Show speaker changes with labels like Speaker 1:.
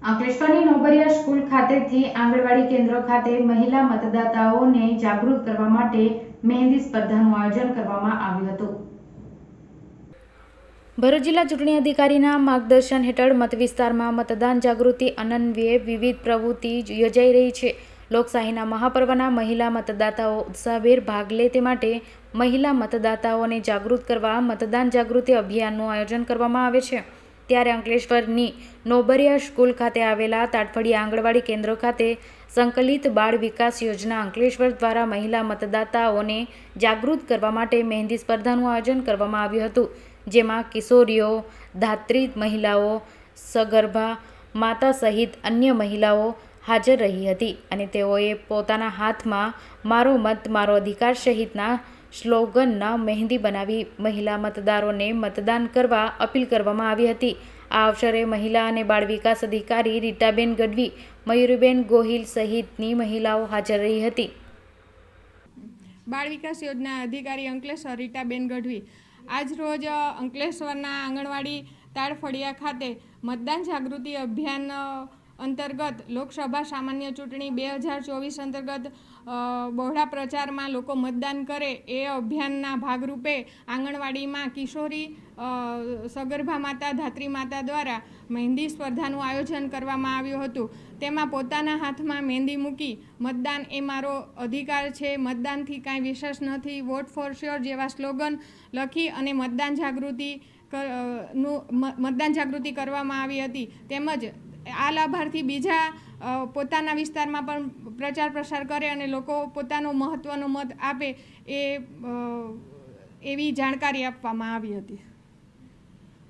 Speaker 1: અંકલેશ્વરની નોબરિયા school ખાતેથી આંગણવાડી કેન્દ્ર ખાતે મહિલા મતદાતાઓને જાગૃત કરવા માટે મહેંદી સ્પર્ધાનું આયોજન કરવામાં આવ્યું હતું। ભરૂચ જિલ્લા ચૂંટણી અધિકારીના માર્ગદર્શન હેઠળ મત વિસ્તારમાં મતદાન જાગૃતિ અન્વયે વિવિધ પ્રવૃત્તિ યોજાઈ રહી છે। લોકશાહીના મહાપર્વના મહિલા મતદાતાઓ ઉત્સાહભેર ભાગ લે તે માટે મહિલા મતદાતાઓને જાગૃત કરવા મતદાન જાગૃતિ અભિયાનનું આયોજન કરવામાં આવે છે। ત્યારે અંકલેશ્વરની નોબરિયા સ્કૂલ ખાતે આવેલા તાડફળિયા આંગણવાડી કેન્દ્ર ખાતે સંકલિત બાળ વિકાસ યોજના અંકલેશ્વર દ્વારા મહિલા મતદાતાઓને જાગૃત કરવા માટે મહેંદી સ્પર્ધાનું આયોજન કરવામાં આવ્યું હતું, જેમાં કિશોરીઓ, ધાત્રી મહિલાઓ, સગર્ભા માતા સહિત અન્ય મહિલાઓ હાજર રહી હતી અને તેઓએ પોતાના હાથમાં મારો મત મારો અધિકાર સહિતના સ્લોગનના મહેંદી બનાવી મહિલા મતદારોને મતદાન કરવા અપીલ કરવામાં આવી હતી। આ અવસરે મહિલા અને બાળ વિકાસ અધિકારી રીટાબેન ગઢવી, મયુરીબેન ગોહિલ સહિતની મહિલાઓ હાજર રહી હતી।
Speaker 2: બાળ વિકાસ યોજના અધિકારી અંકલેશ્વર રીટાબેન ગઢવી આજ રોજ અંકલેશ્વરના આંગણવાડી તાડફળિયા ખાતે મતદાન જાગૃતિ અભિયાન અંતર્ગત લોકસભા સામાન્ય ચૂંટણી 2024 અંતર્ગત બહોળા પ્રચારમાં લોકો મતદાન કરે એ અભિયાનના ભાગરૂપે આંગણવાડીમાં કિશોરી, સગર્ભા માતા, ધાત્રી માતા દ્વારા મહેંદી સ્પર્ધાનું આયોજન કરવામાં આવ્યું હતું। તેમાં પોતાના હાથમાં મહેંદી મૂકી મતદાન એ મારો અધિકાર છે, મતદાનથી કાંઈ વિશેષ નથી, વોટ ફોર શ્યોર જેવા સ્લોગન લખી અને મતદાન જાગૃતિ કરવામાં આવી હતી। તેમજ આ લાભાર્થી બીજા પોતાના વિસ્તારમાં પણ પ્રચાર પ્રસાર કરે અને લોકો પોતાનો મહત્ત્વનો મત આપે એવી જાણકારી આપવામાં આવી હતી।